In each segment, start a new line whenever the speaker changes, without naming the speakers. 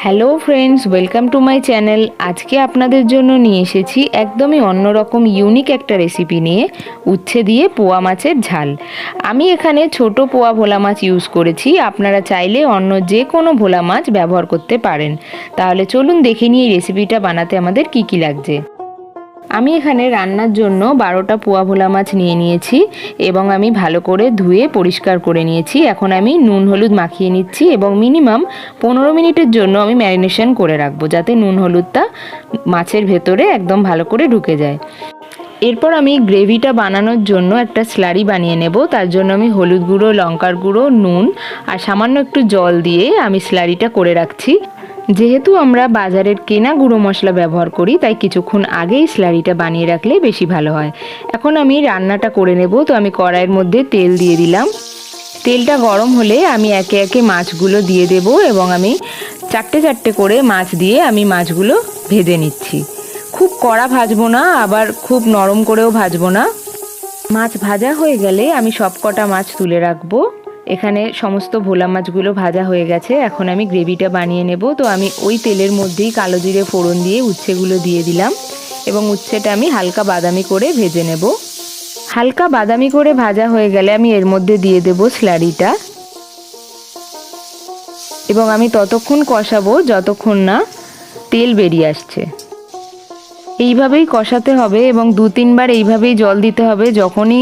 Hello friends, welcome to my channel. আজকে আপনাদের জন্য নিয়ে এসেছি একদমই অন্যরকম ইউনিক একটা রেসিপি নিয়ে, উচ্ছে দিয়ে পোয়া মাছের ঝাল। আমি এখানে ছোট পোয়া ভোলা মাছ ইউজ করেছি, আপনারা চাইলে অন্য যে কোনো ভোলা মাছ ব্যবহার করতে পারেন। তাহলে চলুন দেখে নিই এই রেসিপিটা বানাতে আমাদের কি কি লাগছে। আমি এখানে রান্নার জন্য 12টা পোয়া ভোলা মাছ নিয়ে নিয়েছি এবং আমি ভালো করে ধুয়ে পরিষ্কার করে নিয়েছি। এখন আমি নুন হলুদ মাখিয়ে নিচ্ছি এবং মিনিমাম 15 মিনিটের জন্য আমি ম্যারিনেশন করে রাখবো, যাতে নুন হলুদটা মাছের ভেতরে একদম ভালো করে ঢুকে যায়। এরপর আমি গ্রেভিটা বানানোর জন্য একটা স্লারি বানিয়ে নেব। তার জন্য আমি হলুদ গুঁড়ো, লঙ্কার গুঁড়ো, নুন আর সামান্য একটু জল দিয়ে আমি স্লারিটা করে রাখছি। যেহেতু আমরা বাজারের কেনা গুঁড়ো মশলা ব্যবহার করি, তাই কিছুক্ষণ আগেই স্লারিটা বানিয়ে রাখলে বেশি ভালো হয়। এখন আমি রান্নাটা করে নেব। তো আমি কড়াইয়ের মধ্যে তেল দিয়ে দিলাম। তেলটা গরম হলে আমি একে একে মাছগুলো দিয়ে দেব এবং আমি চারটে চারটে করে মাছ দিয়ে আমি মাছগুলো ভেজে নিচ্ছি। খুব কড়া ভাজবো না, আবার খুব নরম করেও ভাজবো না। মাছ ভাজা হয়ে গেলে আমি সব কটা মাছ তুলে রাখবো। এখানে সমস্ত ভোলা মাছগুলো ভাজা হয়ে গেছে। এখন আমি গ্রেভিটা বানিয়ে নেব। তো আমি ওই তেলের মধ্যেই কালো জিরে ফোড়ন দিয়ে উচ্ছেগুলো দিয়ে দিলাম এবং উচ্ছেটা আমি হালকা বাদামি করে ভেজে নেব। হালকা বাদামি করে ভাজা হয়ে গেলে আমি এর মধ্যে দিয়ে দেব স্লারিটা এবং আমি ততক্ষণ কষাবো যতক্ষণ না তেল বেরিয়ে আসছে। এইভাবেই কষাতে হবে এবং 2-3 বার এইভাবেই জল দিতে হবে। যখনই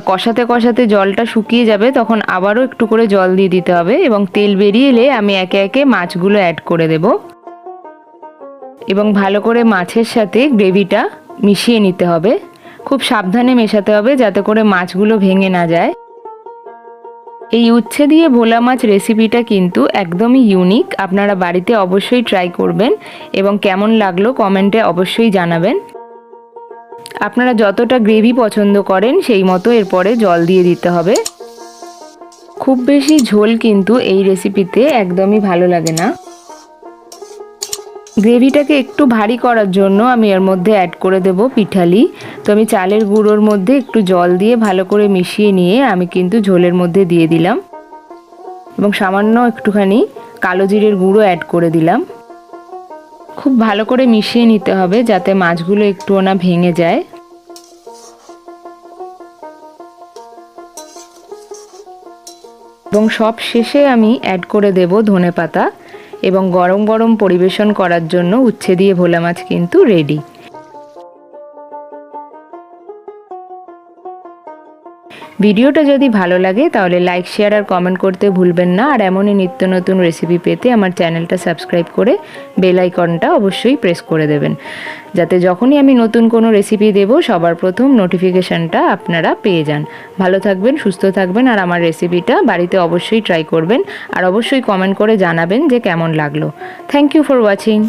কষাতে কষাতে জলটা শুকিয়ে যাবে তখন আবারও একটু করে জল দিয়ে দিতে হবে এবং তেল বেরিয়ে এলে আমি একে একে মাছগুলো অ্যাড করে দেব এবং ভালো করে মাছের সাথে গ্রেভিটা মিশিয়ে নিতে হবে। খুব সাবধানে মেশাতে হবে যাতে করে মাছগুলো ভেঙে না যায়। এই উচ্ছে দিয়ে ভোলা মাছ রেসিপিটা কিন্তু একদমই ইউনিক। আপনারা বাড়িতে অবশ্যই ট্রাই করবেন এবং কেমন লাগলো কমেন্টে অবশ্যই জানাবেন। আপনারা যতটা গ্রেভি পছন্দ করেন সেই মতো এরপরে জল দিয়ে দিতে হবে। খুব বেশি ঝোল কিন্তু এই রেসিপিতে একদমই ভালো লাগে না। গ্রেভিটাকে একটু ভারী করার জন্য আমি এর মধ্যে অ্যাড করে দেব পিঠালি। তো আমি চালের গুঁড়োর মধ্যে একটু জল দিয়ে ভালো করে মিশিয়ে নিয়ে আমি কিন্তু ঝোলের মধ্যে দিয়ে দিলাম এবং সামান্য একটুখানি কালো জিরের গুঁড়ো অ্যাড করে দিলাম। খুব ভালো করে মিশিয়ে নিতে হবে যাতে মাছগুলো একটুও না ভেঙে যায়। এবং সব শেষে আমি অ্যাড করে দেব ধনেপাতা এবং গরম গরম পরিবেশন করার জন্য উচ্ছে দিয়ে ভোলা মাছ কিন্তু রেডি। ভিডিওটা যদি ভালো লাগে তাহলে লাইক, শেয়ার আর কমেন্ট করতে ভুলবেন না। আর এমনই নিত্য নতুন রেসিপি পেতে আমার চ্যানেলটা সাবস্ক্রাইব করে বেল আইকনটা অবশ্যই প্রেস করে দেবেন, যাতে যখনই আমি নতুন কোনো রেসিপি দেব সবার প্রথম নোটিফিকেশানটা আপনারা পেয়ে যান। ভালো থাকবেন, সুস্থ থাকবেন আর আমার রেসিপিটা বাড়িতে অবশ্যই ট্রাই করবেন আর অবশ্যই কমেন্ট করে জানাবেন যে কেমন লাগলো। Thank you for watching.